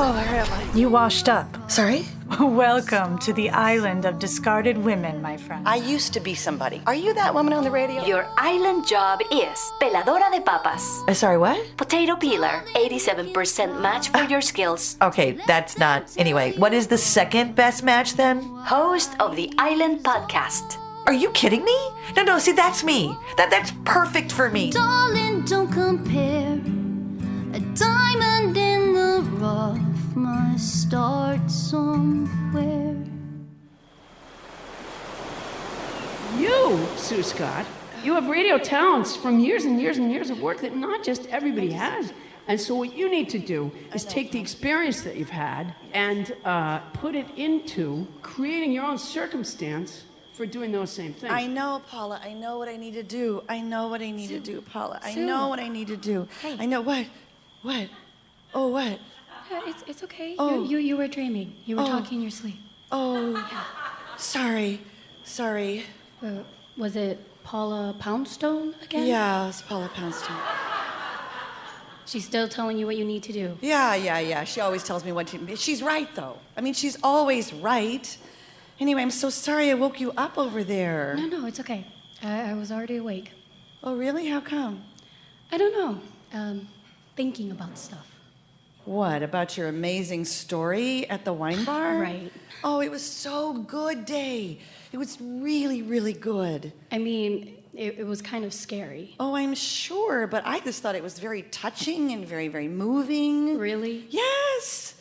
Oh, where am I? You washed up. Sorry? Welcome to the island of discarded women, my friend. I used to be somebody. Are you that woman on the radio? Your island job is peladora de papas. Sorry, what? Potato peeler, 87% match for your skills. Okay, that's not... Anyway, what is the second best match then? Host of the Island Podcast. Are you kidding me? No, see, that's me. That's perfect for me. Darling, don't compare. A diamond in the rough must start somewhere. You, Sue Scott, you have radio talents from years and years and years of work that not just everybody has. And so what you need to do is take the experience that you've had and put it into creating your own circumstance for doing those same things. I know, Paula. I know what I need to do. I know what I need to do, Paula. I know what I need to do. Hey. I know what? What? Oh, what? It's okay. Oh. You were dreaming. You were talking in your sleep. Oh, sorry. Was it Paula Poundstone again? Yeah, it's Paula Poundstone. She's still telling you what you need to do. Yeah. She always tells me what to... She's right, though. I mean, she's always right. Anyway, I'm so sorry I woke you up over there. No, it's okay. I was already awake. Oh, really? How come? I don't know. Thinking about stuff. What, about your amazing story at the wine bar? Right. Oh, it was so good, Day. It was really, really good. I mean, it was kind of scary. Oh, I'm sure, but I just thought it was very touching and very, very moving. Really? Yes.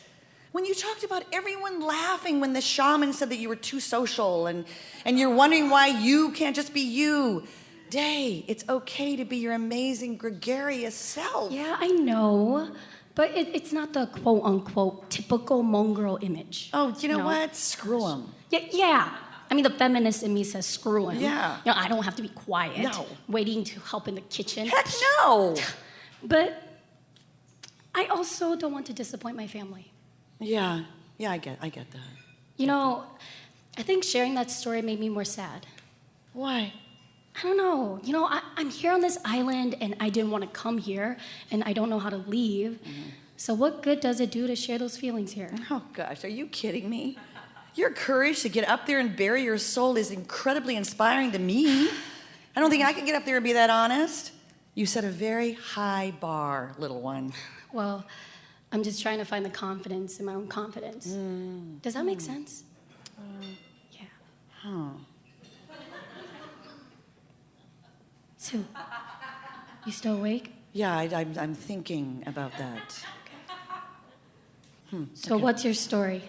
When you talked about everyone laughing when the shaman said that you were too social and you're wondering why you can't just be you. Day, it's okay to be your amazing, gregarious self. Yeah, I know. But it's not the quote-unquote typical mongrel image. Oh, you know what? Screw them. Yeah. I mean, the feminist in me says screw him. Yeah. You know, I don't have to be quiet. No. Waiting to help in the kitchen. Heck no. But I also don't want to disappoint my family. Yeah, I get that. You know, I think sharing that story made me more sad. Why? I don't know. You know, I'm here on this island, and I didn't want to come here, and I don't know how to leave. So what good does it do to share those feelings here? Oh, gosh, are you kidding me? Your courage to get up there and bare your soul is incredibly inspiring to me. I don't think I could get up there and be that honest. You set a very high bar, little one. Well, I'm just trying to find the confidence in my own confidence. Does that make sense? Yeah. Huh. Sue, you still awake? Yeah, I'm thinking about that. So what's your story?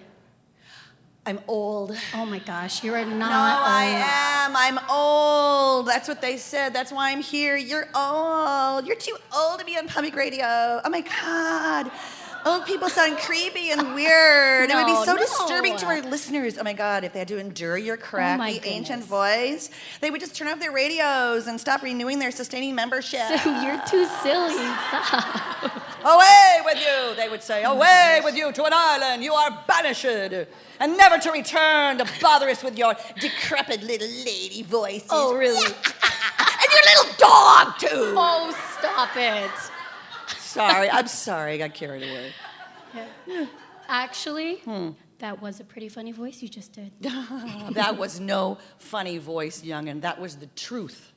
I'm old. Oh my gosh, you are not No, I old. am. I'm old. That's what they said. That's why I'm here. You're old. You're too old to be on public radio. Oh my God. Old people sound creepy and weird. It would be so disturbing to our listeners. Oh my God, if they had to endure your crappy ancient voice, they would just turn off their radios and stop renewing their sustaining membership. Sue, you're too silly. Stop. Away with you, they would say. Away with you to an island. You are banished. And never to return to bother us with your decrepit little lady voices. Oh, really? And your little dog, too. Oh, stop it. I'm sorry. I got carried away. Yeah. Actually, that was a pretty funny voice you just did. That was no funny voice, young'un. That was the truth.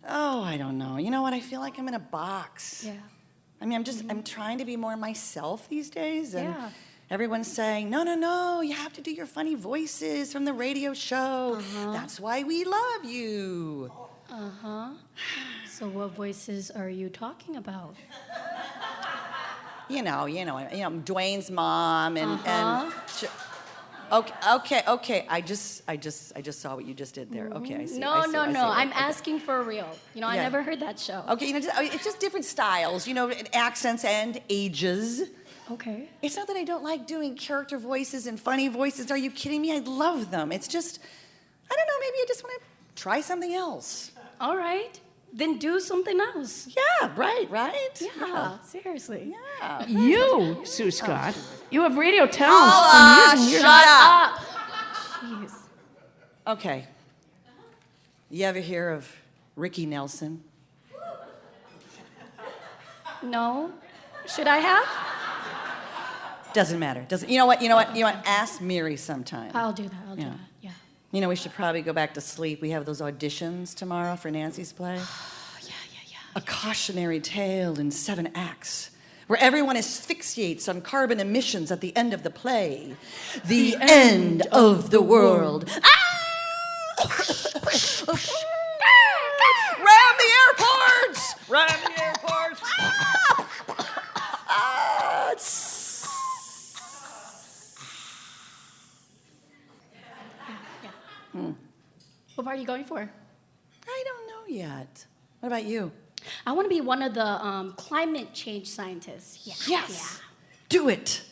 Oh, I don't know. You know what? I feel like I'm in a box. Yeah. I mean, I'm trying to be more myself these days. And Yeah. everyone's saying, no, you have to do your funny voices from the radio show. That's why we love you. So what voices are you talking about? You know, Dwayne's mom and okay. I just saw what you just did there. Okay, I see. No. I'm asking for real. You know, I never heard that show. Okay, it's just different styles, accents and ages. Okay. It's not that I don't like doing character voices and funny voices. Are you kidding me? I love them. It's just, I don't know, maybe I just want to try something else. All right. Then do something else. Yeah, right? Yeah, seriously. Yeah. You, Sue Scott, you have radio talents from years and years. Shut up. Jeez. Okay. You ever hear of Ricky Nelson? No. Should I have? Doesn't matter. You know what? Ask Miri sometime. I'll do that. I'll do that. Yeah. You know, we should probably go back to sleep. We have those auditions tomorrow for Nancy's play. Yeah. A cautionary tale in 7 acts, where everyone asphyxiates on carbon emissions at the end of the play. The end of the world. Ram the airports! Ram the airports! What part are you going for? I don't know yet. What about you? I want to be one of the climate change scientists. Yeah. Yes. Do it.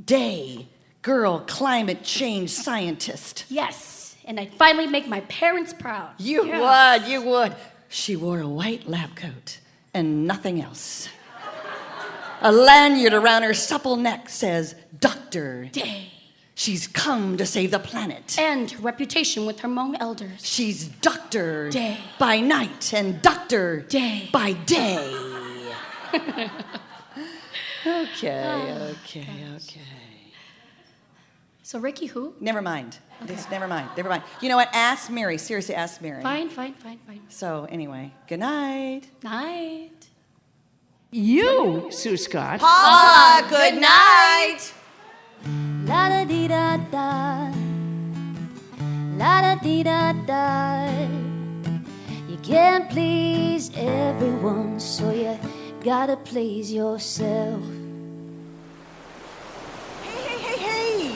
Day, girl, climate change scientist. Yes. And I'd finally make my parents proud. You would. She wore a white lab coat and nothing else. A lanyard around her supple neck says, Dr. Day. She's come to save the planet. And her reputation with her Hmong elders. She's Dr. Day. By night and Dr. Day. By day. Okay. So Ricky who? Never mind. Just never mind. You know what? Ask Miri. Seriously, ask Miri. Fine. So anyway, good night. Night. You, Sue Scott. Paula, good night. La da dee da da, la da dee da da. You can't please everyone, so you gotta please yourself. Hey.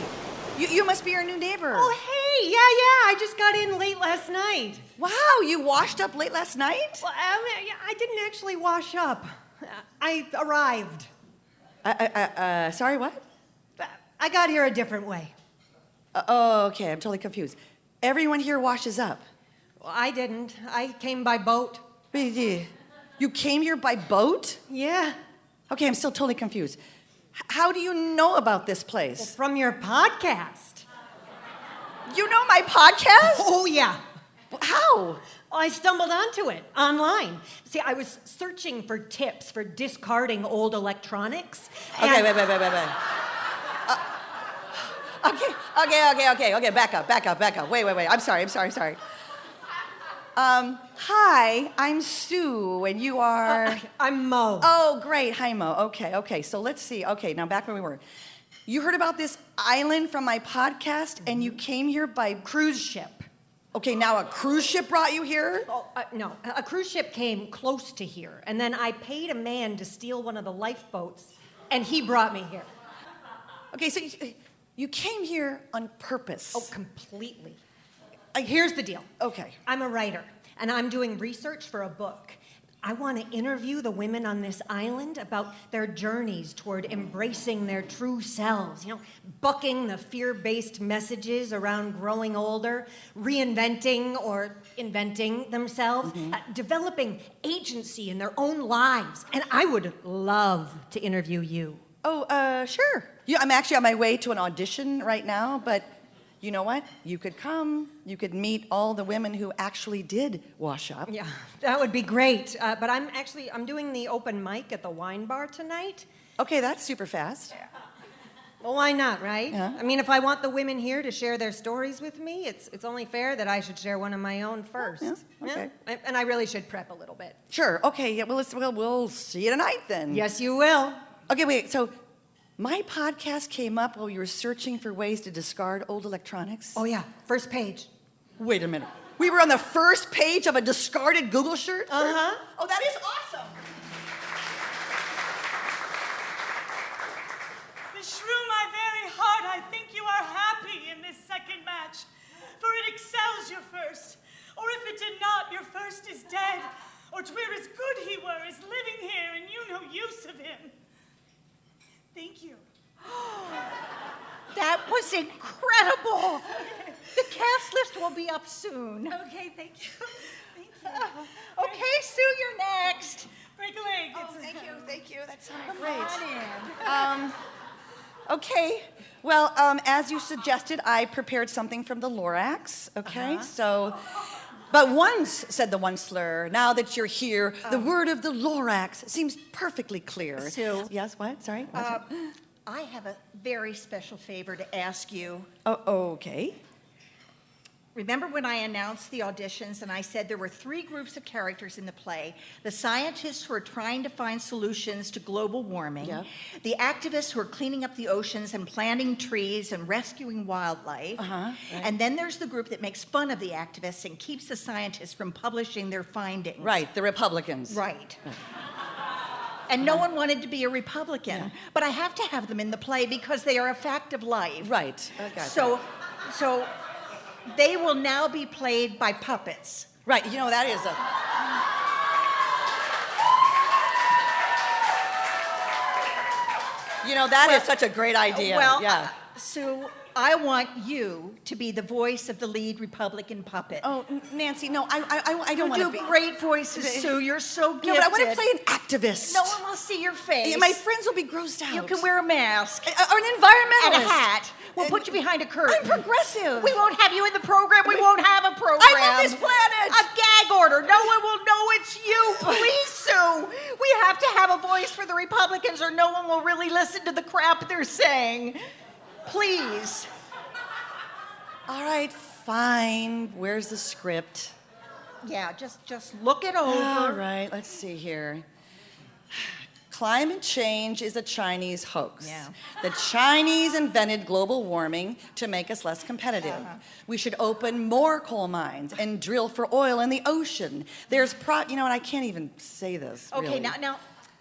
You must be our new neighbor. Oh, hey, yeah, I just got in late last night. Wow, you washed up late last night? Well, I didn't actually wash up. I arrived. Sorry, what? I got here a different way. Okay, I'm totally confused. Everyone here washes up. Well, I didn't. I came by boat. You came here by boat? Yeah. Okay, I'm still totally confused. How do you know about this place? From your podcast. You know my podcast? Oh, yeah. How? Well, I stumbled onto it online. See, I was searching for tips for discarding old electronics. Okay, wait. Okay, back up. Wait. I'm sorry. Hi, I'm Sue, and you are... I'm Mo. Oh, great. Hi, Mo. Okay, so let's see. Okay, now back where we were. You heard about this island from my podcast, and you came here by Cruise ship. Okay, now a cruise ship brought you here? Oh, no. A cruise ship came close to here, and then I paid a man to steal one of the lifeboats, and he brought me here. Okay, so you came here on purpose. Oh, completely. Here's the deal. Okay. I'm a writer, and I'm doing research for a book. I want to interview the women on this island about their journeys toward embracing their true selves, bucking the fear-based messages around growing older, reinventing or inventing themselves, developing agency in their own lives. And I would love to interview you. Oh, sure. I'm actually on my way to an audition right now, but you know what? You could come. You could meet all the women who actually did wash up. Yeah, that would be great. But I'm doing the open mic at the wine bar tonight. Okay, that's super fast. Well, why not, right? Yeah. I mean, if I want the women here to share their stories with me, it's only fair that I should share one of my own first. Yeah, okay. Yeah? And I really should prep a little bit. Sure. Okay. Yeah. Well, we'll see you tonight then. Yes, you will. Okay. Wait. So, my podcast came up while you were searching for ways to discard old electronics. Oh yeah, first page. Wait a minute. We were on the first page of a discarded Google shirt? Uh-huh. Oh, that is awesome. Beshrew my very heart, I think you are happy in this second match, for it excels your first. Or if it did not, your first is dead, or 'twere as good he were as living here, and you no use of him. Thank you. That was incredible. The cast list will be up soon. Okay, thank you. Okay, Sue, you're next. Break a leg. Oh, thank you. That sounded Come great. on in. Okay. Well, as you suggested, I prepared something from the Lorax. Okay, so... But once, said the one slur, now that you're here, the word of the Lorax seems perfectly clear. Sue. Yes, what? Sorry? I have a very special favor to ask you. Oh, okay. Remember when I announced the auditions and I said there were 3 groups of characters in the play? The scientists who are trying to find solutions to global warming, the activists who are cleaning up the oceans and planting trees and rescuing wildlife, Right. and then there's the group that makes fun of the activists and keeps the scientists from publishing their findings. Right, the Republicans. Right. And no one wanted to be a Republican, but I have to have them in the play because they are a fact of life. Right. I got So they will now be played by puppets. Right, you know, that is a... You know, that is such a great idea. Well, yeah. Sue, I want you to be the voice of the lead Republican puppet. Oh, Nancy, no, I don't want to You be... do great voices, Sue. You're so gifted. No, but I want to play an activist. No one will see your face. Yeah, my friends will be grossed out. You can wear a mask. Or an environmentalist. And a hat. We'll put you behind a curtain. I'm progressive. We won't have you in the program. We won't have a program. I'm on this planet. A gag order. No one will know it's you. Please, Sue. We have to have a voice for the Republicans or no one will really listen to the crap they're saying. Please. All right, fine. Where's the script? Yeah, just look it over. All right, let's see here. Climate change is a Chinese hoax. Yeah. The Chinese invented global warming to make us less competitive. We should open more coal mines and drill for oil in the ocean. There's you know what, I can't even say this. Okay, really.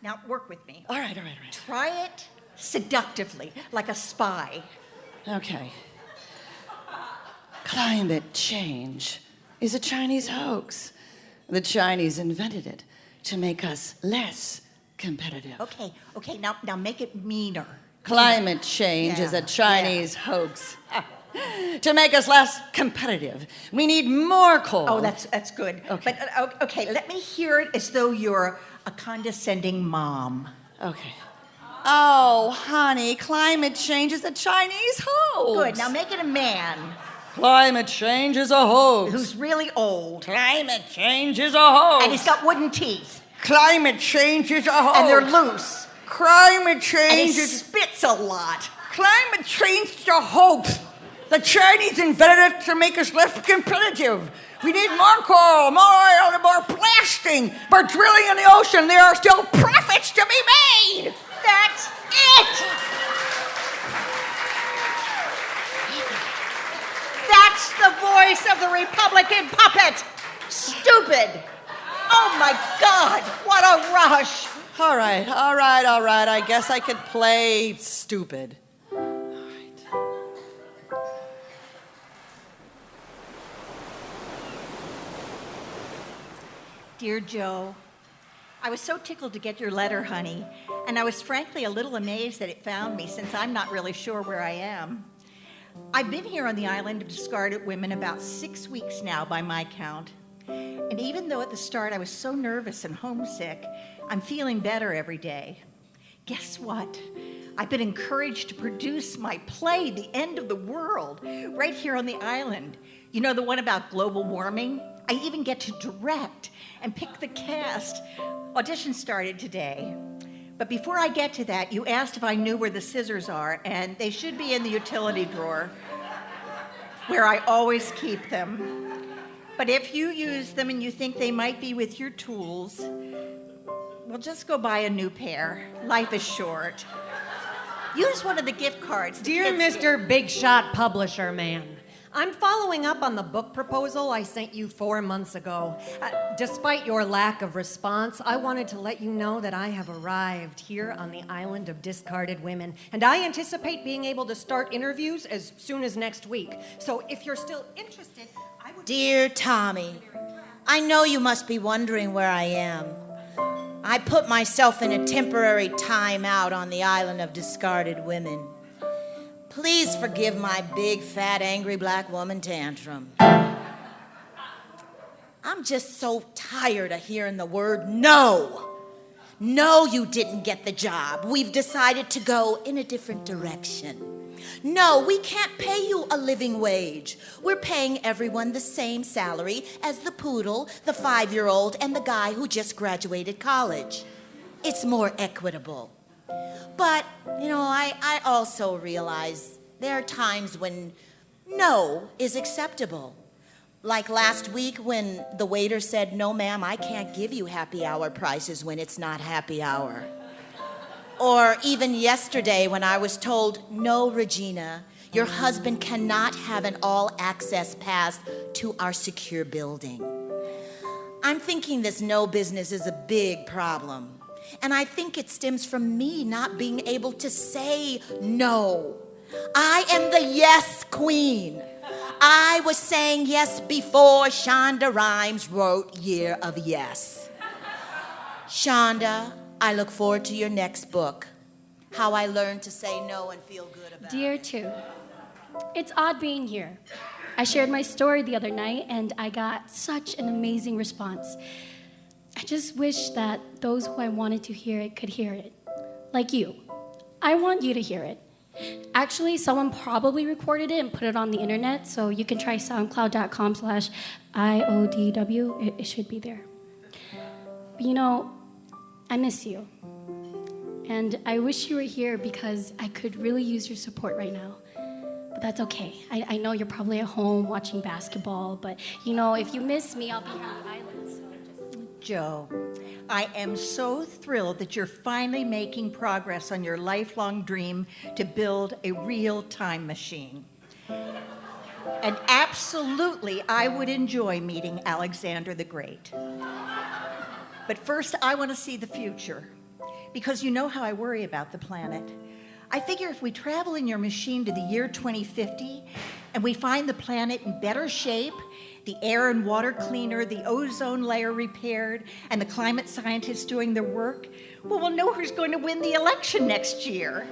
now work with me. All right. Try it seductively, like a spy. Okay. Climate change is a Chinese hoax. The Chinese invented it to make us less competitive. Okay, now make it meaner. Climate change is a Chinese hoax to make us less competitive. We need more coal. Oh, that's good. Okay. But okay, let me hear it as though you're a condescending mom. Okay. Oh, honey, climate change is a Chinese hoax. Good. Now make it a man Climate change is a hoax. who's really old Climate change is a hoax. and he's got wooden teeth Climate change is a hoax. and they're loose Climate and he change is... spits a lot. Climate change is a hoax. The Chinese invented it to make us less competitive. We need more coal, more oil, and more blasting. We're drilling in the ocean. There are still profits to be made. That's it. That's the voice of the Republican puppet. Stupid. Oh my God, what a rush. All right. I guess I could play stupid. Dear Joe, I was so tickled to get your letter, honey, and I was frankly a little amazed that it found me since I'm not really sure where I am. I've been here on the island of discarded women about 6 weeks now by my count, and even though at the start I was so nervous and homesick, I'm feeling better every day. Guess what? I've been encouraged to produce my play, The End of the World, right here on the island. You know, the one about global warming? I even get to direct and pick the cast. Audition started today. But before I get to that, you asked if I knew where the scissors are, and they should be in the utility drawer, where I always keep them. But if you use them and you think they might be with your tools, well, just go buy a new pair. Life is short. Use one of the gift cards. The Dear kids- Mr. Big Shot Publisher Man, I'm following up on the book proposal I sent you 4 months ago. Despite your lack of response, I wanted to let you know that I have arrived here on the island of discarded women, and I anticipate being able to start interviews as soon as next week. So if you're still interested, I would... Dear Tommy, I know you must be wondering where I am. I put myself in a temporary timeout on the island of discarded women. Please forgive my big, fat, angry black woman tantrum. I'm just so tired of hearing the word no. No, you didn't get the job. We've decided to go in a different direction. No, we can't pay you a living wage. We're paying everyone the same salary as the poodle, the 5-year-old, and the guy who just graduated college. It's more equitable. But, I also realize there are times when no is acceptable. Like last week when the waiter said, "No, ma'am, I can't give you happy hour prices when it's not happy hour." Or even yesterday when I was told, "No, Regina, your husband cannot have an all-access pass to our secure building." I'm thinking this no business is a big problem. And I think it stems from me not being able to say no. I am the yes queen. I was saying yes before Shonda Rhimes wrote Year of Yes. Shonda, I look forward to your next book, How I Learned to Say No and Feel Good About It. Dear too. It's odd being here. I shared my story the other night and I got such an amazing response. I just wish that those who I wanted to hear it could hear it. Like you. I want you to hear it. Actually, someone probably recorded it and put it on the internet, so you can try soundcloud.com/IODW. It should be there. But I miss you. And I wish you were here because I could really use your support right now. But that's okay. I know you're probably at home watching basketball, but if you miss me, I'll be here on the island. Joe, I am so thrilled that you're finally making progress on your lifelong dream to build a real time machine. And absolutely, I would enjoy meeting Alexander the Great. But first, I want to see the future, because you know how I worry about the planet. I figure if we travel in your machine to the year 2050 and we find the planet in better shape, the air and water cleaner, the ozone layer repaired, and the climate scientists doing their work, well, we'll know who's going to win the election next year.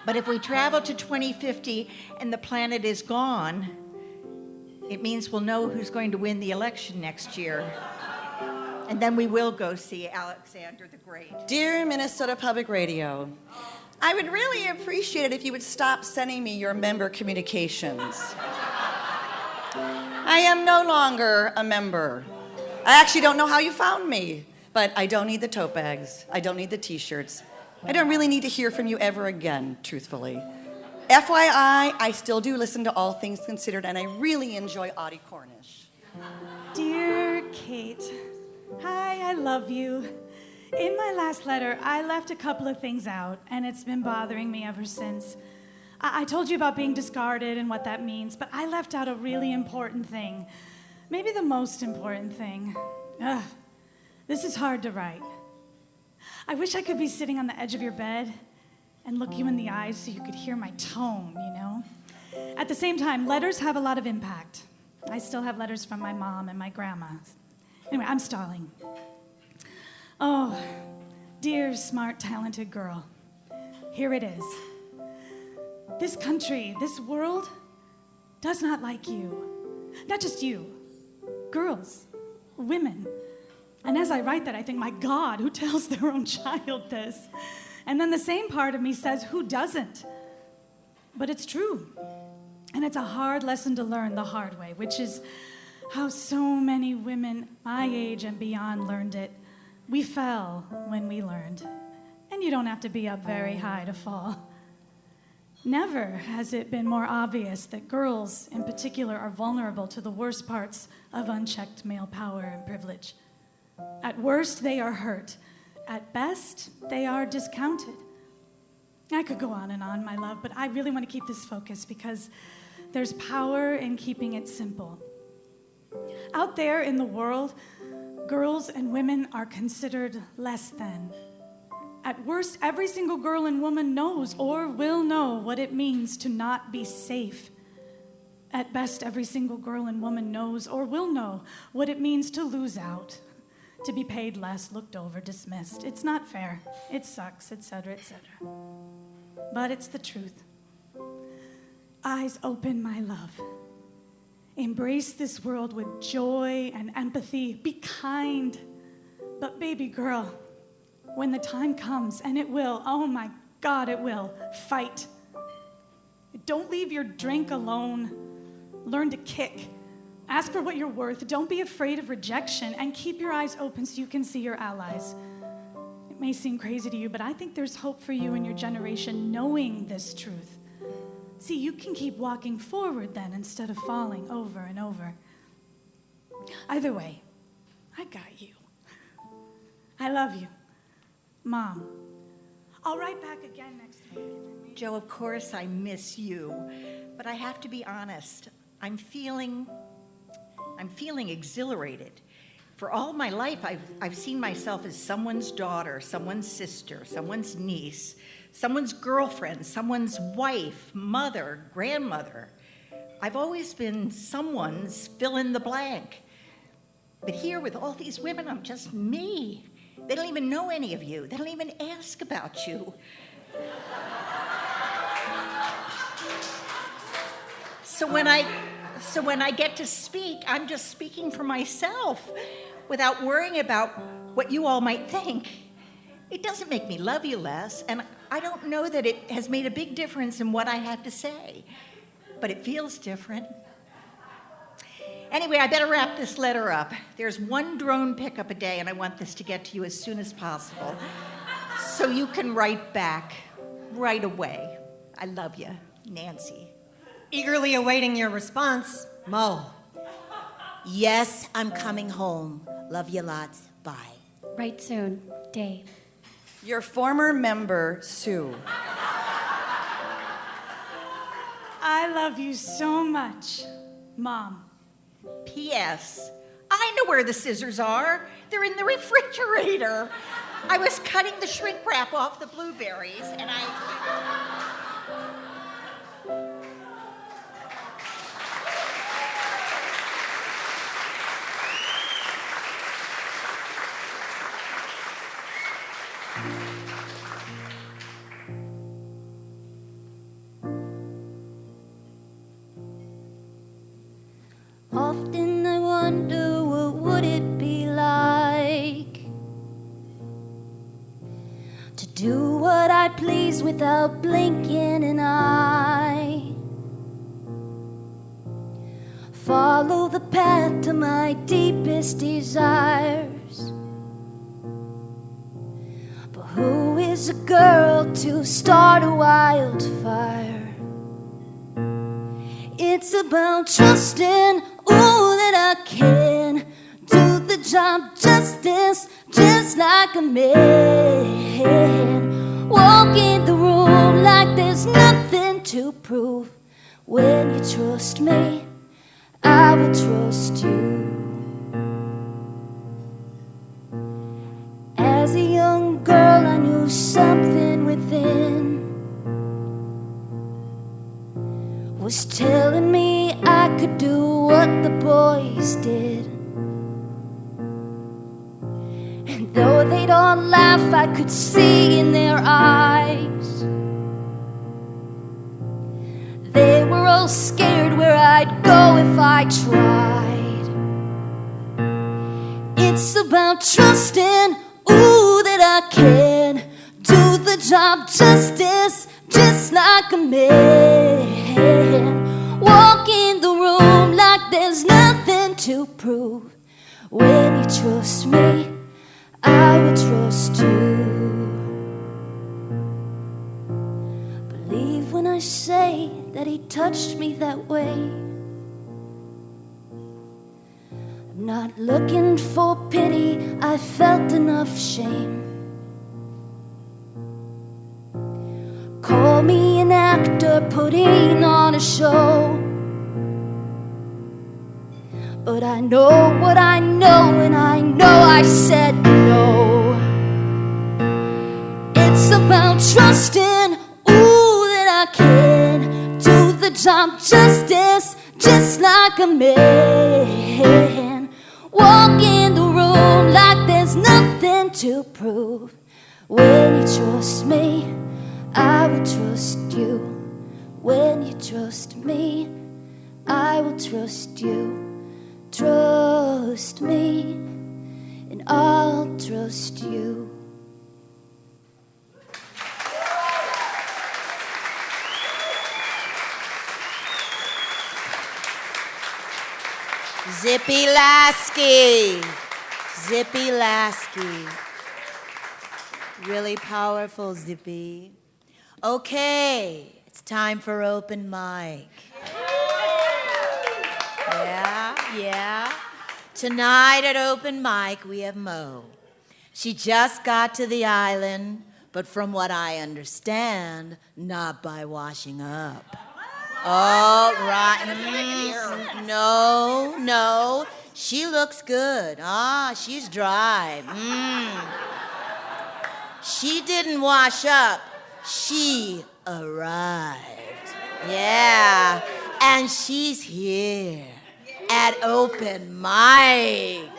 But if we travel to 2050 and the planet is gone, it means we'll know who's going to win the election next year. And then we will go see Alexander the Great. Dear Minnesota Public Radio, I would really appreciate it if you would stop sending me your member communications. I am no longer a member. I actually don't know how you found me, but I don't need the tote bags. I don't need the t-shirts. I don't really need to hear from you ever again, truthfully. FYI, I still do listen to All Things Considered, and I really enjoy Audie Cornish. Dear Kate, hi, I love you. In my last letter, I left a couple of things out, and it's been bothering me ever since. I told you about being discarded and what that means, but I left out a really important thing. Maybe the most important thing. This is hard to write. I wish I could be sitting on the edge of your bed and look you in the eyes so you could hear my tone, At the same time, letters have a lot of impact. I still have letters from my mom and my grandma. Anyway, I'm stalling. Oh, dear, smart, talented girl. Here it is. This country, this world, does not like you. Not just you. Girls, women. And as I write that, I think, my God, who tells their own child this? And then the same part of me says, who doesn't? But it's true. And it's a hard lesson to learn the hard way, which is how so many women my age and beyond learned it. We fell when we learned. And you don't have to be up very high to fall. Never has it been more obvious that girls, in particular, are vulnerable to the worst parts of unchecked male power and privilege. At worst, they are hurt. At best, they are discounted. I could go on and on, my love, but I really want to keep this focused because there's power in keeping it simple. Out there in the world, girls and women are considered less than. At worst, every single girl and woman knows or will know what it means to not be safe. At best, every single girl and woman knows or will know what it means to lose out, to be paid less, looked over, dismissed. It's not fair. It sucks, etc., etc. But it's the truth. Eyes open, my love. Embrace this world with joy and empathy. Be kind. But baby girl, when the time comes, and it will, oh my God, it will, fight. Don't leave your drink alone. Learn to kick. Ask for what you're worth. Don't be afraid of rejection, and keep your eyes open so you can see your allies. may seem crazy to you, but I think there's hope for you and your generation knowing this truth. See, you can keep walking forward then instead of falling over and over. Either way, I got you. I love you. Mom. I'll write back again next week. Joe, of course I miss you, but I have to be honest. I'm feeling exhilarated. For all my life, I've seen myself as someone's daughter, someone's sister, someone's niece, someone's girlfriend, someone's wife, mother, grandmother. I've always been someone's fill in the blank. But here with all these women, I'm just me. They don't even know any of you. They don't even ask about you. So when I get to speak, I'm just speaking for myself without worrying about what you all might think. It doesn't make me love you less, and I don't know that it has made a big difference in what I have to say, but it feels different. Anyway, I better wrap this letter up. There's one drone pickup a day, and I want this to get to you as soon as possible, so you can write back right away. I love you, Nancy. Eagerly awaiting your response, Mo. Yes, I'm coming home. Love you lots. Bye. Right soon, Day. Your former member, Sue. I love you so much, Mom. P.S. I know where the scissors are. They're in the refrigerator. I was cutting the shrink wrap off the blueberries, and Often I wonder what would it be like to do what I please without blinking an eye. Follow the path to my deepest desires. But who is a girl to start a wildfire? It's about trusting, ooh, that I can do the job justice, just like a man. Walk in the room like there's nothing to prove. When you trust me, I will trust you. As a young girl, I knew something within was telling me I could do what the boys did. And though they'd all laugh, I could see in their eyes they were all scared where I'd go if I tried. It's about trusting, ooh, that I can do the job justice, just like a man. Walk in the room like there's nothing to prove. When you trust me, I will trust you. Believe when I say that he touched me that way. I'm not looking for pity, I felt enough shame. Call me an actor putting on a show, but I know what I know, and I know I said no. It's about trusting, ooh, that I can do the job justice, just like a man. Walk in the room like there's nothing to prove. When you trust me, I will trust you. When you trust me, I will trust you. Trust me, and I'll trust you. Zippy Lasky. Zippy Lasky. Really powerful, Zippy. Okay, it's time for open mic. Yeah. Tonight at open mic, we have Mo. She just got to the island, but from what I understand, not by washing up. Oh, right. No. She looks good. She's dry. She didn't wash up. She arrived. Yeah. And she's here at open mic.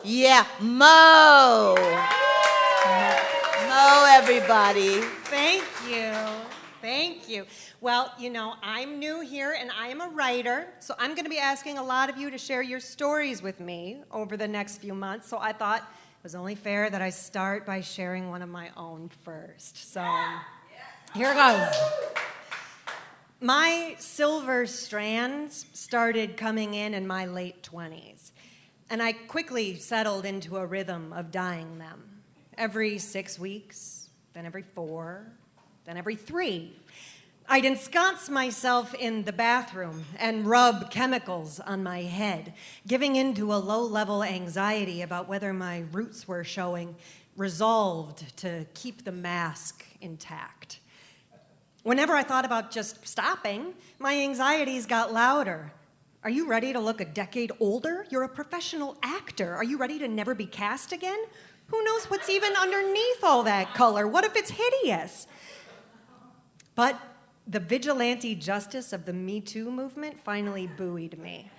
Yeah, Mo. Mo, everybody. Thank you. Well, I'm new here and I am a writer, so I'm going to be asking a lot of you to share your stories with me over the next few months. So I thought it was only fair that I start by sharing one of my own first. So here goes. My silver strands started coming in my late 20s, and I quickly settled into a rhythm of dyeing them. Every 6 weeks, then every 4, then every 3. I'd ensconce myself in the bathroom and rub chemicals on my head, giving into a low-level anxiety about whether my roots were showing, resolved to keep the mask intact. Whenever I thought about just stopping, my anxieties got louder. Are you ready to look a decade older? You're a professional actor. Are you ready to never be cast again? Who knows what's even underneath all that color? What if it's hideous? But the vigilante justice of the Me Too movement finally buoyed me.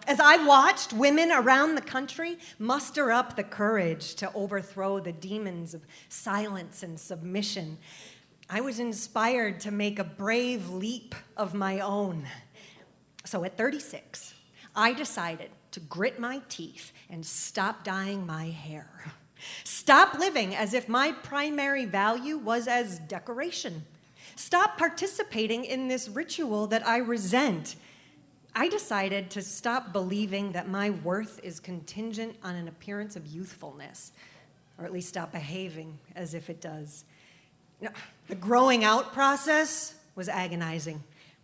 As I watched women around the country muster up the courage to overthrow the demons of silence and submission, I was inspired to make a brave leap of my own. So at 36, I decided to grit my teeth and stop dyeing my hair. Stop living as if my primary value was as decoration. Stop participating in this ritual that I resent. I decided to stop believing that my worth is contingent on an appearance of youthfulness, or at least stop behaving as if it does. Now, the growing out process was agonizing.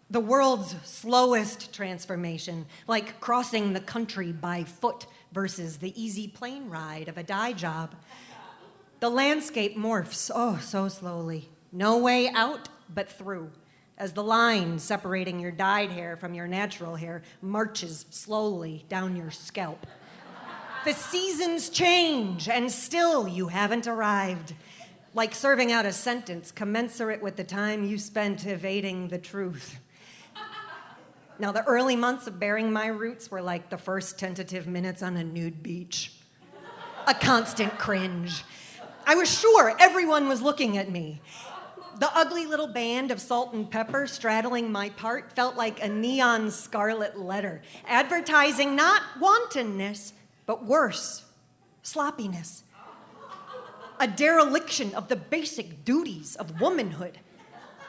The world's slowest transformation, like crossing the country by foot versus the easy plane ride of a dye job. The landscape morphs, so slowly. No way out but through, as the line separating your dyed hair from your natural hair marches slowly down your scalp. The seasons change, and still you haven't arrived. Like serving out a sentence commensurate with the time you spent evading the truth. Now, the early months of bearing my roots were like the first tentative minutes on a nude beach. A constant cringe. I was sure everyone was looking at me. The ugly little band of salt and pepper straddling my part felt like a neon scarlet letter, advertising not wantonness, but worse, sloppiness. A dereliction of the basic duties of womanhood.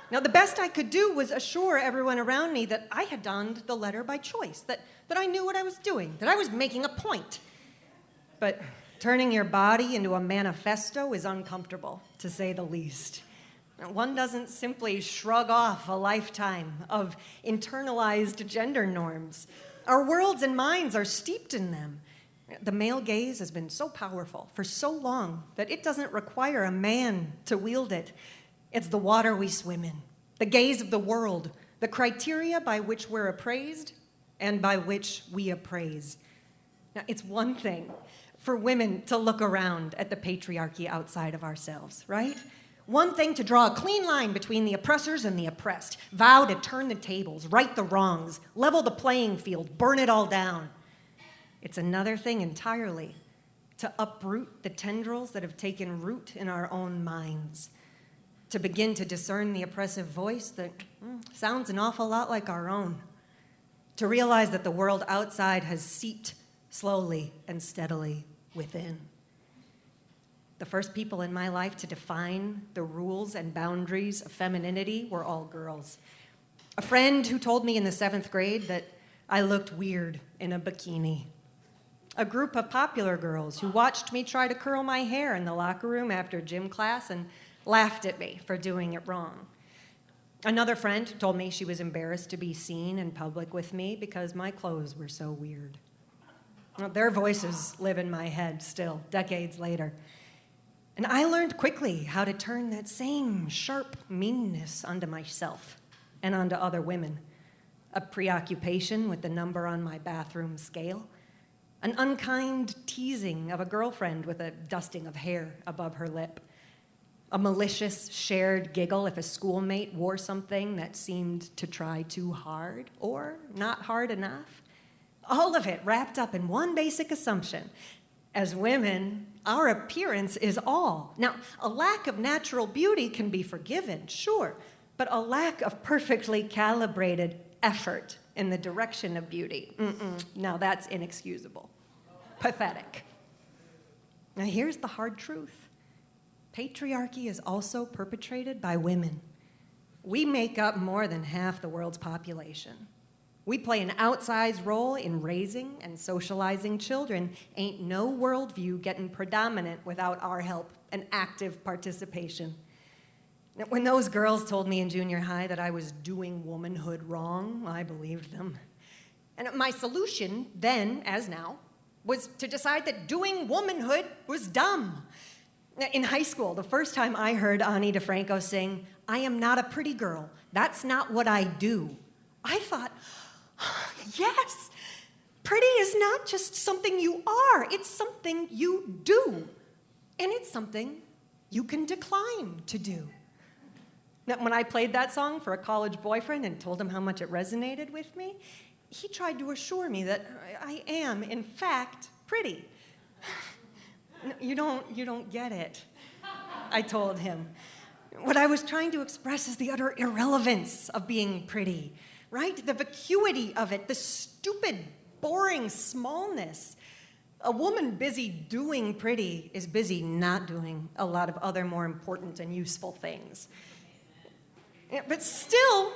Now, the best I could do was assure everyone around me that I had donned the letter by choice, that I knew what I was doing, that I was making a point. But turning your body into a manifesto is uncomfortable, to say the least. One doesn't simply shrug off a lifetime of internalized gender norms. Our worlds and minds are steeped in them. The male gaze has been so powerful for so long that it doesn't require a man to wield it. It's the water we swim in, the gaze of the world, the criteria by which we're appraised and by which we appraise. Now, it's one thing for women to look around at the patriarchy outside of ourselves, right? One thing to draw a clean line between the oppressors and the oppressed, vow to turn the tables, right the wrongs, level the playing field, burn it all down. It's another thing entirely to uproot the tendrils that have taken root in our own minds, to begin to discern the oppressive voice that sounds an awful lot like our own, to realize that the world outside has seeped slowly and steadily within. The first people in my life to define the rules and boundaries of femininity were all girls. A friend who told me in the 7th grade that I looked weird in a bikini. A group of popular girls who watched me try to curl my hair in the locker room after gym class and laughed at me for doing it wrong. Another friend told me she was embarrassed to be seen in public with me because my clothes were so weird. Well, their voices live in my head still, decades later. And I learned quickly how to turn that same sharp meanness onto myself and onto other women. A preoccupation with the number on my bathroom scale. An unkind teasing of a girlfriend with a dusting of hair above her lip. A malicious shared giggle if a schoolmate wore something that seemed to try too hard or not hard enough. All of it wrapped up in one basic assumption. As women, our appearance is all. Now, a lack of natural beauty can be forgiven, sure, but a lack of perfectly calibrated effort in the direction of beauty, now that's inexcusable. Pathetic. Now, here's the hard truth. Patriarchy is also perpetrated by women. We make up more than half the world's population. We play an outsized role in raising and socializing children. Ain't no worldview getting predominant without our help and active participation. Now, when those girls told me in junior high that I was doing womanhood wrong, I believed them. And my solution, then as now, was to decide that doing womanhood was dumb. In high school, the first time I heard Ani DeFranco sing, "I am not a pretty girl, that's not what I do," I thought, yes, pretty is not just something you are, it's something you do. And it's something you can decline to do. Now, when I played that song for a college boyfriend and told him how much it resonated with me, he tried to assure me that I am, in fact, pretty. You don't get it, I told him. What I was trying to express is the utter irrelevance of being pretty, right? The vacuity of it, the stupid, boring smallness. A woman busy doing pretty is busy not doing a lot of other more important and useful things. But still,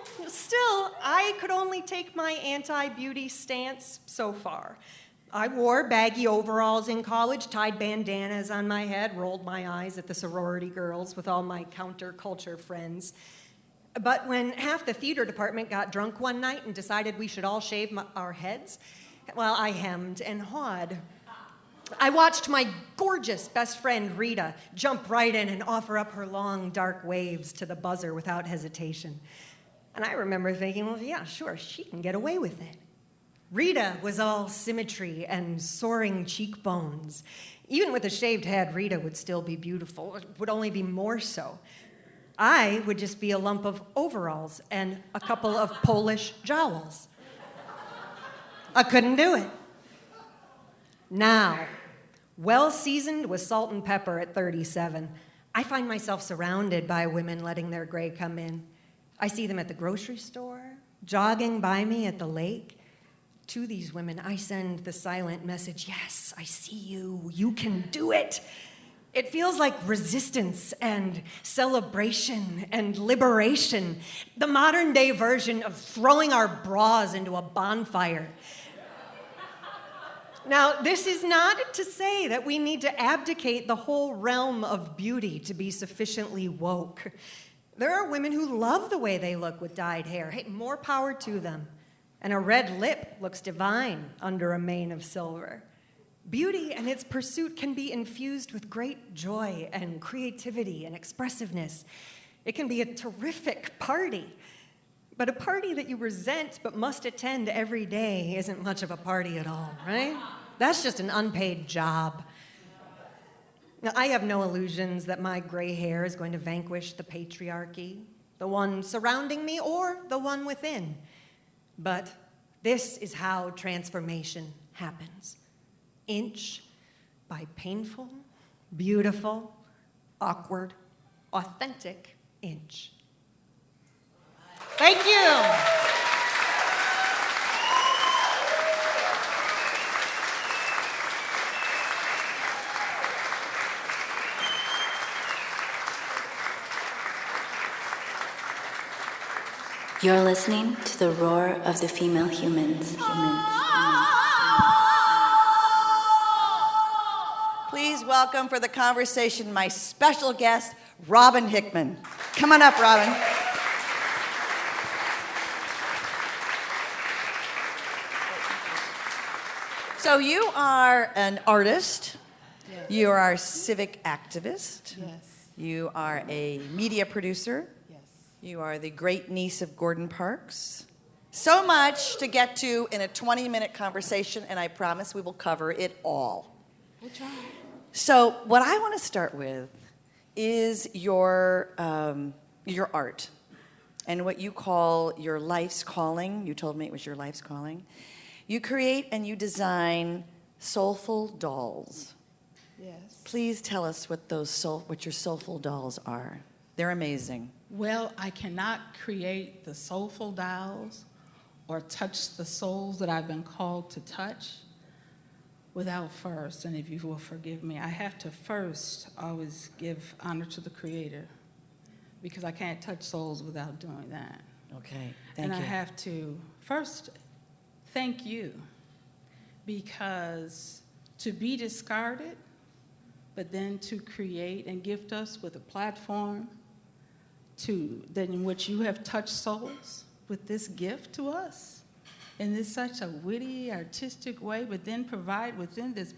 I could only take my anti-beauty stance so far. I wore baggy overalls in college, tied bandanas on my head, rolled my eyes at the sorority girls with all my counterculture friends. But when half the theater department got drunk one night and decided we should all shave our heads, well, I hemmed and hawed. I watched my gorgeous best friend, Rita, jump right in and offer up her long, dark waves to the buzzer without hesitation. And I remember thinking, well, yeah, sure, she can get away with it. Rita was all symmetry and soaring cheekbones. Even with a shaved head, Rita would still be beautiful. It would only be more so. I would just be a lump of overalls and a couple of Polish jowls. I couldn't do it. Now, well-seasoned with salt and pepper at 37, I find myself surrounded by women letting their gray come in. I see them at the grocery store, jogging by me at the lake. To these women, I send the silent message, yes, I see you, you can do it. It feels like resistance and celebration and liberation, the modern day version of throwing our bras into a bonfire. Now, this is not to say that we need to abdicate the whole realm of beauty to be sufficiently woke. There are women who love the way they look with dyed hair. Hey, more power to them. And a red lip looks divine under a mane of silver. Beauty and its pursuit can be infused with great joy and creativity and expressiveness. It can be a terrific party. But a party that you resent but must attend every day isn't much of a party at all, right? That's just an unpaid job. Now, I have no illusions that my gray hair is going to vanquish the patriarchy, the one surrounding me or the one within. But this is how transformation happens. Inch by painful, beautiful, awkward, authentic inch. Thank you. You're listening to the roar of the female humans. please welcome for the conversation my special guest, Robin Hickman. Come on up, Robin. So you are an artist. Yes. You are a civic activist. Yes. You are a media producer. Yes. You are the great niece of Gordon Parks. So much to get to in a 20-minute conversation, and I promise we will cover it all. We'll try. So what I want to start with is your art and what you call your life's calling. You told me it was your life's calling. You create and you design Soulfull Dolls. Yes. Please tell us what your Soulfull Dolls are. They're amazing. Well, I cannot create the Soulfull Dolls or touch the souls that I've been called to touch without first, and if you will forgive me, I have to first always give honor to the Creator, because I can't touch souls without doing that. Okay, thank you. And I have to first thank you, because to be discarded, but then to create and gift us with a platform in which you have touched souls with this gift to us in this such a witty, artistic way, but then provide within this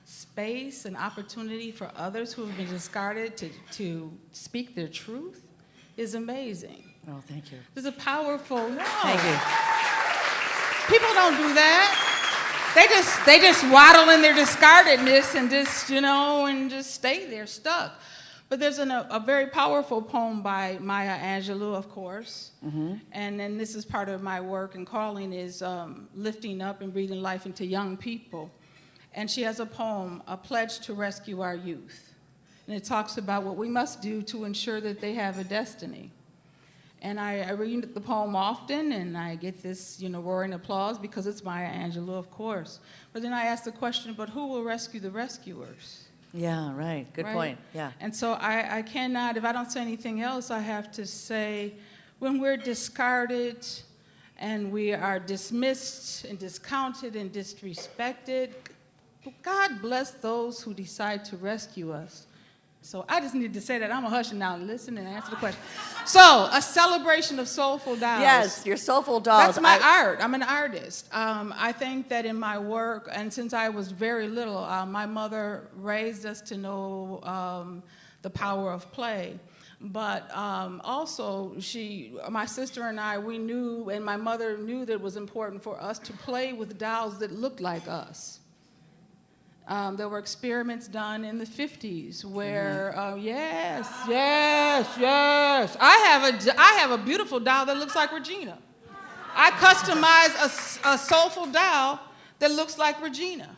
space and opportunity for others who have been discarded to speak their truth is amazing. Oh, thank you. There's a powerful, Thank you. People don't do that. They just waddle in their discardedness and just stay there stuck. But there's a very powerful poem by Maya Angelou, of course. Mm-hmm. And then this is part of my work and calling is lifting up and breathing life into young people. And she has a poem, A Pledge to Rescue Our Youth. And it talks about what we must do to ensure that they have a destiny. And I read the poem often, and I get this, roaring applause because it's Maya Angelou, of course. But then I ask the question, but who will rescue the rescuers? Yeah, right. Good point. Yeah. And so I cannot, if I don't say anything else, I have to say, when we're discarded and we are dismissed and discounted and disrespected, God bless those who decide to rescue us. So I just needed to say that. I'm a hush now and listen and answer the question. So, a celebration of Soulfull Dolls. Yes, your Soulfull Dolls. That's my art. I'm an artist. I think that in my work, and since I was very little, my mother raised us to know the power of play. But also, my sister and I, we knew, and my mother knew that it was important for us to play with dolls that looked like us. There were experiments done in the 50s where, yes. I have a beautiful doll that looks like Regina. I customized a soulful doll that looks like Regina.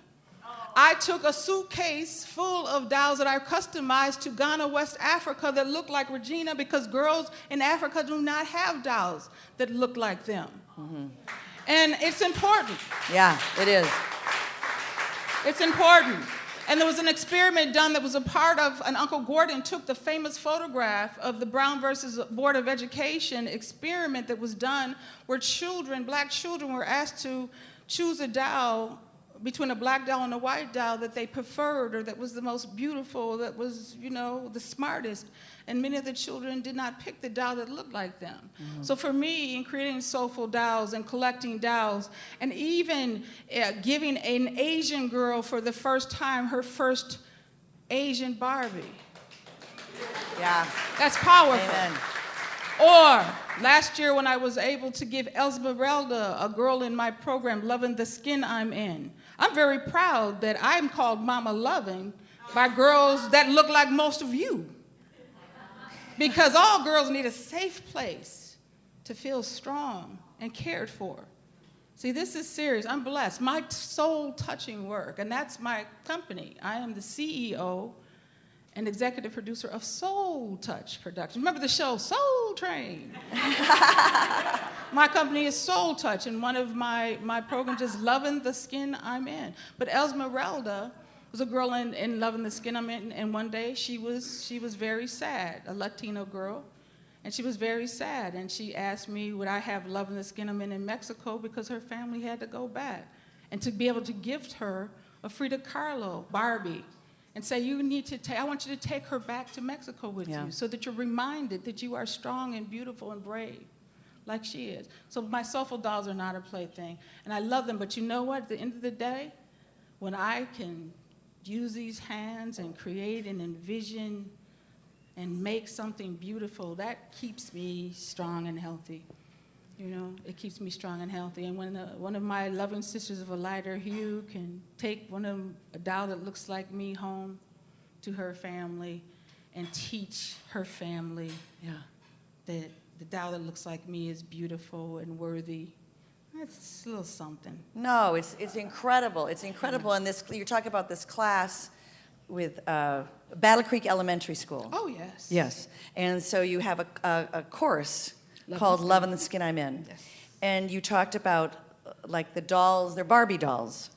I took a suitcase full of dolls that I customized to Ghana, West Africa that looked like Regina because girls in Africa do not have dolls that look like them. Mm-hmm. And it's important. Yeah, it is. It's important. And there was an experiment done that was a part of, and Uncle Gordon took the famous photograph of the Brown versus Board of Education experiment that was done where black children were asked to choose a doll between a black doll and a white doll that they preferred or that was the most beautiful, that was, the smartest. And many of the children did not pick the doll that looked like them. Mm-hmm. So for me, in creating Soulfull Dolls and collecting dolls, and even giving an Asian girl for the first time her first Asian Barbie. Yeah. That's powerful. Amen. Or last year when I was able to give Esmeralda, a girl in my program, Lovin the Skin I'm In. I'm very proud that I'm called Mama Lovin by girls that look like most of you. Because all girls need a safe place to feel strong and cared for. See, this is serious. I'm blessed. My soul-touching work, and that's my company. I am the CEO and executive producer of Soul Touch Productions. Remember the show Soul Train? My company is Soul Touch, and one of my programs is Lovin the Skin I'm In. But Esmeralda was a girl in Lovin the Skin I'm In, and one day she was very sad, a Latino girl, and she was very sad, and she asked me would I have Lovin the Skin I'm In Mexico because her family had to go back, and to be able to gift her a Frida Kahlo Barbie and say, I want you to take her back to Mexico with you so that you're reminded that you are strong and beautiful and brave like she is. So my Soulfull Dolls are not a plaything, and I love them, but you know what? At the end of the day, when I can use these hands and create and envision and make something beautiful, that keeps me strong and healthy. You know, it keeps me strong and healthy. And when one of my loving sisters of a lighter hue can take a doll that looks like me home to her family and teach her family that the doll that looks like me is beautiful and worthy, that's a little something. No, it's incredible. It's incredible. And you're talking about this class with Battle Creek Elementary School. Oh, yes. Yes. And so you have a course called Lovin' the Skin I'm In. Yes. And you talked about like the dolls, they're Barbie dolls.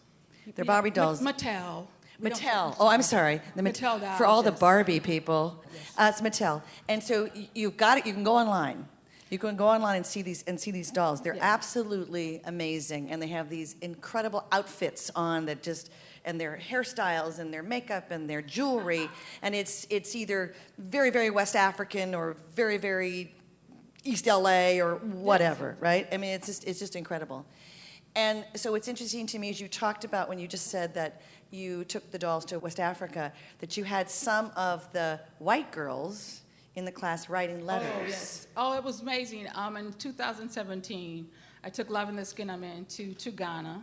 They're Barbie dolls. Mattel. Mattel. Oh, I'm sorry. The Mattel dolls, for all the yes. Barbie people, it's Mattel. And so you've got it. You can go online. You can go online and see these dolls. They're absolutely amazing, and they have these incredible outfits on that and their hairstyles and their makeup and their jewelry, and it's either very, very West African or very, very East LA or whatever, right? I mean, it's just incredible. And so what's interesting to me is you talked about when you just said that you took the dolls to West Africa, that you had some of the white girls in the class writing letters. Oh, yes. Oh, it was amazing. In 2017, I took Lovin' the Skin I'm In to Ghana.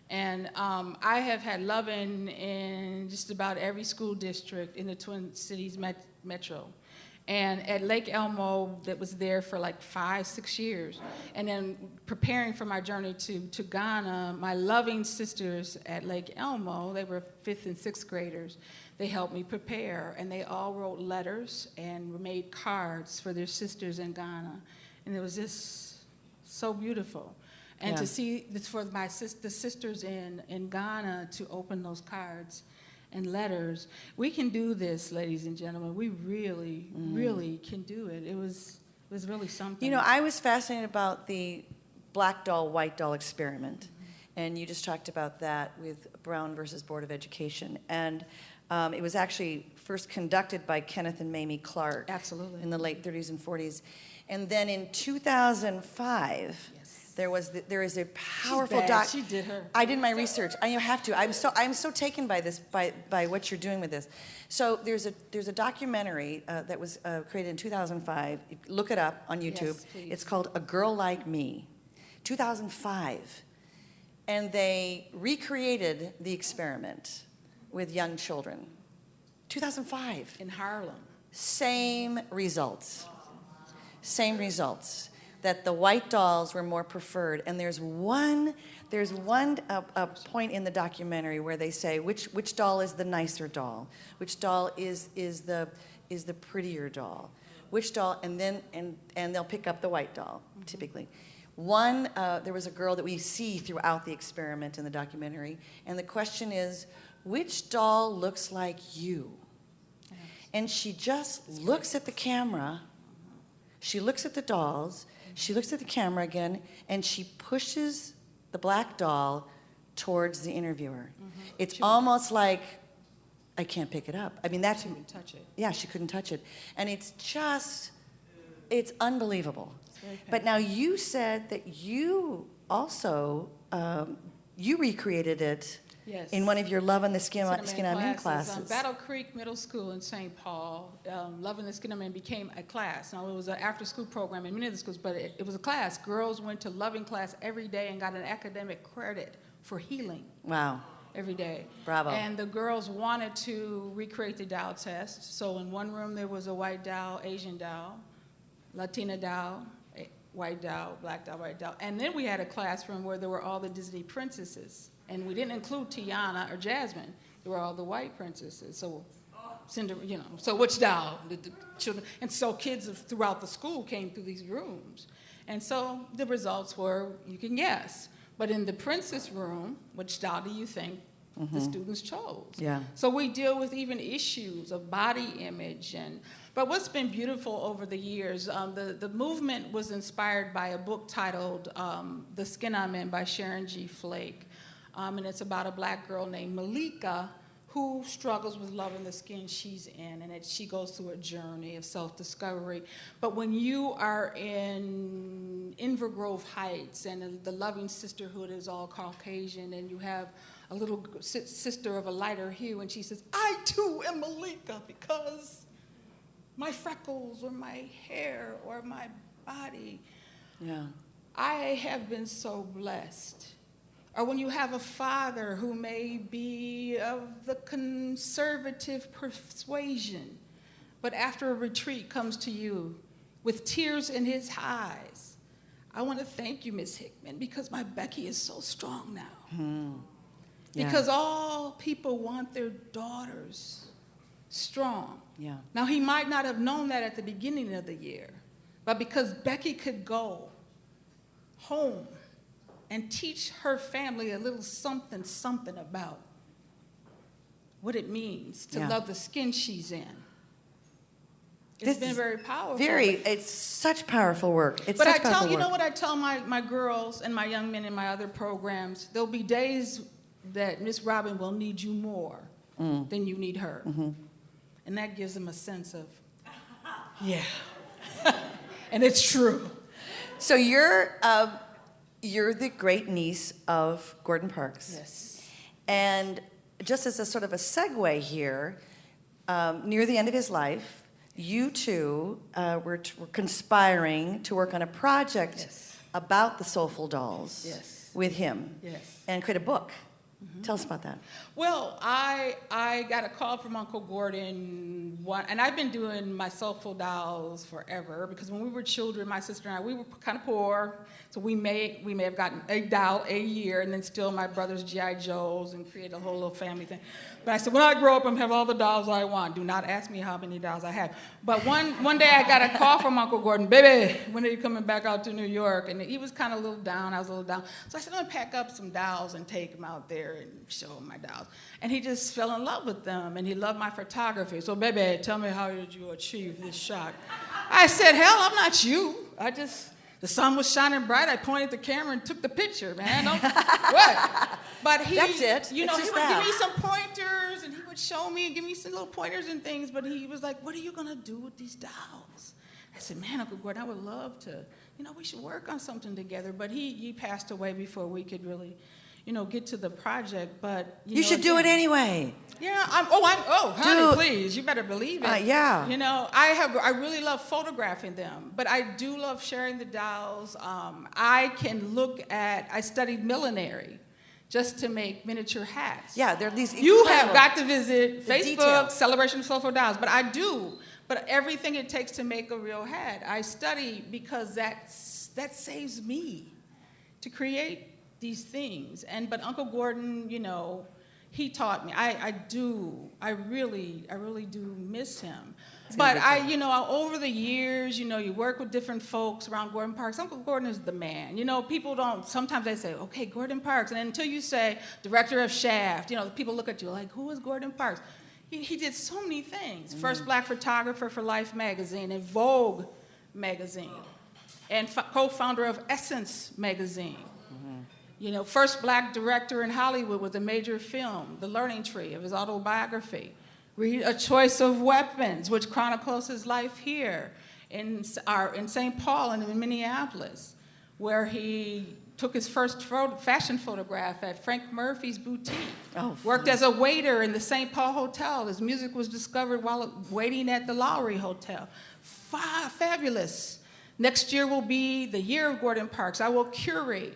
And I have had Lovin' in just about every school district in the Twin Cities metro. And at Lake Elmo, that was there for like 5-6 years. And then preparing for my journey to Ghana, my loving sisters at Lake Elmo, they were 5th and 6th graders. They helped me prepare, and they all wrote letters and made cards for their sisters in Ghana. And it was just so beautiful. And to see this for the sisters in Ghana to open those cards and letters. We can do this, ladies and gentlemen. We really, really can do it. It was really something. You know, I was fascinated about the black doll, white doll experiment. And you just talked about that with Brown versus Board of Education. And it was actually first conducted by Kenneth and Mamie Clark. Absolutely. In the late 30s and 40s. And then in 2005, there is a powerful doc. She did her. I did my research. I have to. I'm so taken by this, by what you're doing with this. So there's a documentary that was created in 2005. Look it up on YouTube. Yes, please. It's called A Girl Like Me, 2005, and they recreated the experiment with young children. 2005. In Harlem. Same results. Same results. That the white dolls were more preferred, and there's one point in the documentary where they say which doll is the nicer doll, which doll is the prettier doll, which doll, and they'll pick up the white doll typically. There was a girl that we see throughout the experiment in the documentary, and the question is, which doll looks like you? And she just looks at the camera. She looks at the dolls. She looks at the camera again, and she pushes the black doll towards the interviewer. It's almost like, I can't pick it up. I mean, that's... She couldn't touch it. Yeah, she couldn't touch it. And it's unbelievable. But now you said that you also, you recreated it Yes. in one of your Lovin' the Skin I'm In classes. Battle Creek Middle School in St. Paul, Lovin' the Skin I'm In became a class. Now, it was an after-school program in many of the schools, but it was a class. Girls went to Lovin' class every day and got an academic credit for healing. Wow. Every day. Bravo. And the girls wanted to recreate the doll test. So in one room there was a white doll, Asian doll, Latina doll, white doll, black doll, white doll. And then we had a classroom where there were all the Disney princesses. And we didn't include Tiana or Jasmine. They were all the white princesses. So Cinderella, so which doll did the children? And so kids throughout the school came through these rooms. And so the results were, you can guess. But in the princess room, which doll do you think the students chose? Yeah. So we deal with even issues of body image. But what's been beautiful over the years, the movement was inspired by a book titled The Skin I'm In by Sharon G. Flake. And it's about a black girl named Malika who struggles with loving the skin she's in, and she goes through a journey of self-discovery. But when you are in Invergrove Heights, and the loving sisterhood is all Caucasian, and you have a little sister of a lighter hue, and she says, I too am Malika because my freckles or my hair or my body. Yeah. I have been so blessed. Or when you have a father who may be of the conservative persuasion, but after a retreat comes to you with tears in his eyes. I want to thank you, Miss Hickman, because my Becky is so strong now. Yeah. Because all people want their daughters strong. Yeah. Now, he might not have known that at the beginning of the year, but because Becky could go home and teach her family a little something about what it means to love the skin she's in. It's been very powerful. It's such powerful work. It's but such I tell powerful you know work. what I tell my girls and my young men in my other programs? There'll be days that Miss Robin will need you more than you need her. Mm-hmm. And that gives them a sense of, yeah. And it's true. So you're the great niece of Gordon Parks. Yes. And just as a sort of a segue here, near the end of his life, you two were conspiring to work on a project about the Soulfull Dolls with him and create a book. Mm-hmm. Tell us about that. Well, I got a call from Uncle Gordon, and I've been doing my Soulfull Dolls forever, because when we were children, my sister and I, we were kind of poor, so we may have gotten a doll a year, and then still my brother's G.I. Joes, and create a whole little family thing. But I said, when I grow up, I'm going to have all the dolls I want. Do not ask me how many dolls I have. But one day I got a call from Uncle Gordon, baby, when are you coming back out to New York? And he was kind of a little down, I was a little down. So I said, I'm going to pack up some dolls and take them out there and show him my dolls. And he just fell in love with them, and he loved my photography. So, baby, tell me, how did you achieve this shot? I said, hell, I'm not you. The sun was shining bright. I pointed the camera and took the picture, man. What? But that's it. You know, he would give me some pointers, and he would show me and give me some little pointers and things. But he was like, what are you going to do with these dolls? I said, man, Uncle Gordon, I would love to. We should work on something together. But he passed away before we could really, get to the project. But you should do it anyway. Yeah, honey, please, you better believe it. Yeah. I really love photographing them, but I do love sharing the dolls. I studied millinery just to make miniature hats. Yeah, there are these You have got to visit Facebook, detail. Celebration of Soulfull Dolls, but I do. But everything it takes to make a real hat, I study, because that saves me to create these things. But Uncle Gordon, he taught me. I really do miss him. But over the years, you work with different folks around Gordon Parks. Uncle Gordon is the man. People don't, sometimes they say, okay, Gordon Parks. And until you say, director of Shaft, people look at you like, who is Gordon Parks? He did so many things. Mm-hmm. First black photographer for Life magazine and Vogue magazine. And co-founder of Essence magazine. First black director in Hollywood with a major film, The Learning Tree, of his autobiography. Read A Choice of Weapons, which chronicles his life here in St. Paul and in Minneapolis, where he took his first fashion photograph at Frank Murphy's boutique. Worked as a waiter in the St. Paul Hotel. His music was discovered while waiting at the Lowry Hotel. Fabulous. Next year will be the year of Gordon Parks. I will curate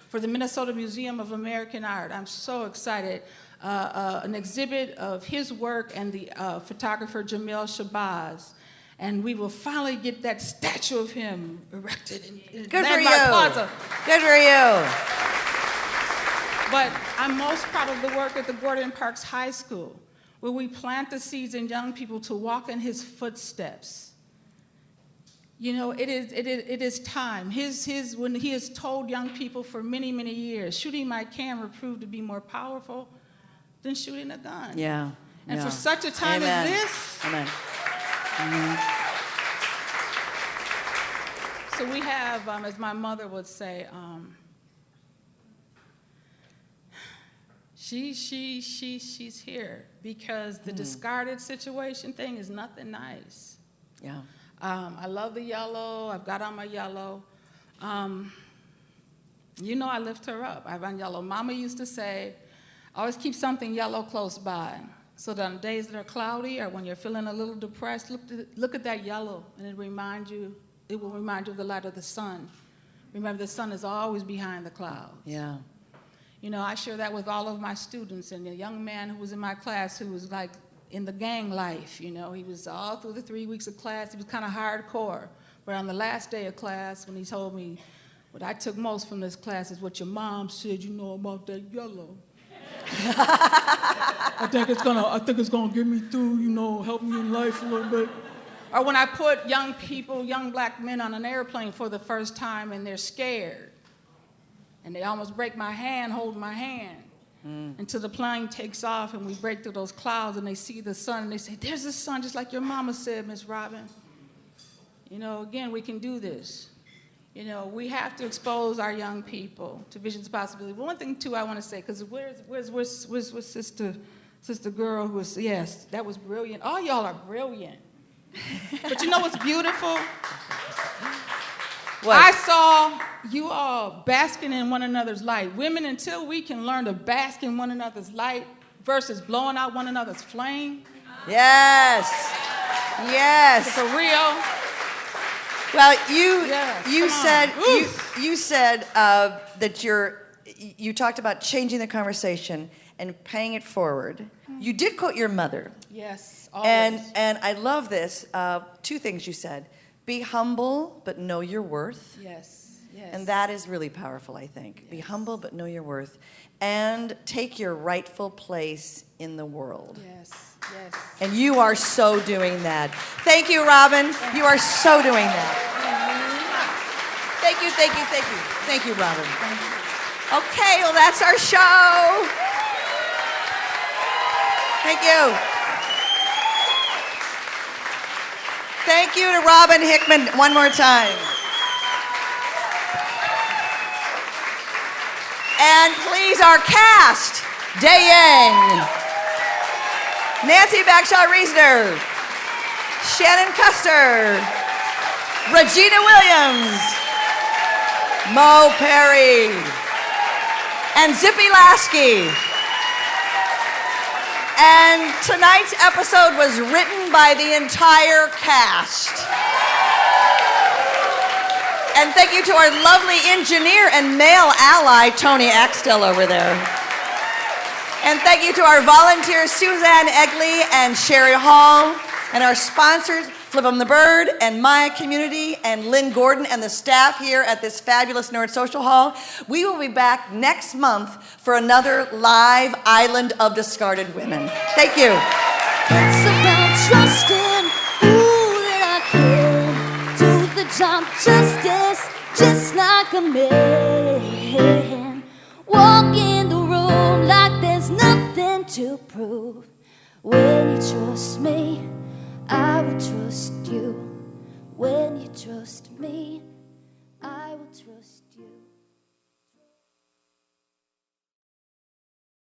for the Minnesota Museum of American Art. I'm so excited. An exhibit of his work and the photographer Jamil Shabazz. And we will finally get that statue of him erected in Landmark Plaza. Good for you. But I'm most proud of the work at the Gordon Parks High School, where we plant the seeds in young people to walk in his footsteps. It is time. When he has told young people for many, many years, shooting my camera proved to be more powerful than shooting a gun. Yeah. And for such a time as this. Amen. Mm-hmm. So we have, as my mother would say, She's here because the discarded situation thing is nothing nice. Yeah. I love the yellow. I've got on my yellow. You know I lift her up. I have on yellow. Mama used to say, always keep something yellow close by. So that on days that are cloudy or when you're feeling a little depressed, look at that yellow, and it will remind you of the light of the sun. Remember, the sun is always behind the clouds. Yeah. You know, I share that with all of my students, and a young man who was in my class who was like in the gang life, you know, he was all through the 3 weeks of class, he was kind of hardcore. But on the last day of class, when he told me, what I took most from this class is what your mom said, you know, about that yellow. I think it's gonna get me through, you know, help me in life a little bit. Or when I put young people, young black men on an airplane for the first time and they're scared. And they almost break my hand, hold my hand. Until the plane takes off and we break through those clouds and they see the sun and they say, there's the sun, just like your mama said, Miss Robin. You know, again, we can do this. You know, we have to expose our young people to visions of possibility. But one thing, too, I want to say, because where's sister girl who was, yes, that was brilliant. All y'all are brilliant. But you know what's beautiful? What? I saw you all basking in one another's light. Women, until we can learn to bask in one another's light versus blowing out one another's flame. Yes. Yes. For real. Well, you said that you talked about changing the conversation and paying it forward. You did quote your mother. Yes, always. And I love this. 2 things you said. Be humble, but know your worth. Yes, yes. And that is really powerful, I think. Yes. Be humble, but know your worth. And take your rightful place in the world. Yes, yes. And you are so doing that. Thank you, Robin. You are so doing that. Thank you, thank you, thank you. Thank you, Robin. Okay, well, that's our show. Thank you. Thank you to Robin Hickman one more time. And please, our cast, Day Yang, Nancy Bagshaw-Reisner, Shanan Custer, Regina Williams, Mo Perry, and Zippy Lasky. And tonight's episode was written by the entire cast. And thank you to our lovely engineer and male ally, Tony Axtell, over there. And thank you to our volunteers, Suzanne Egley and Sherry Hall, and our sponsors, Flip 'em the Bird and Maya Community and Lynn Gordon and the staff here at this fabulous Nerd Social Hall. We will be back next month for another live Island of Discarded Women. Thank you. It's about trusting, that I can do the job justice, just like a man. Walk in the room like there's nothing to prove. When you trust me, I will trust you. When you trust me, I will trust you.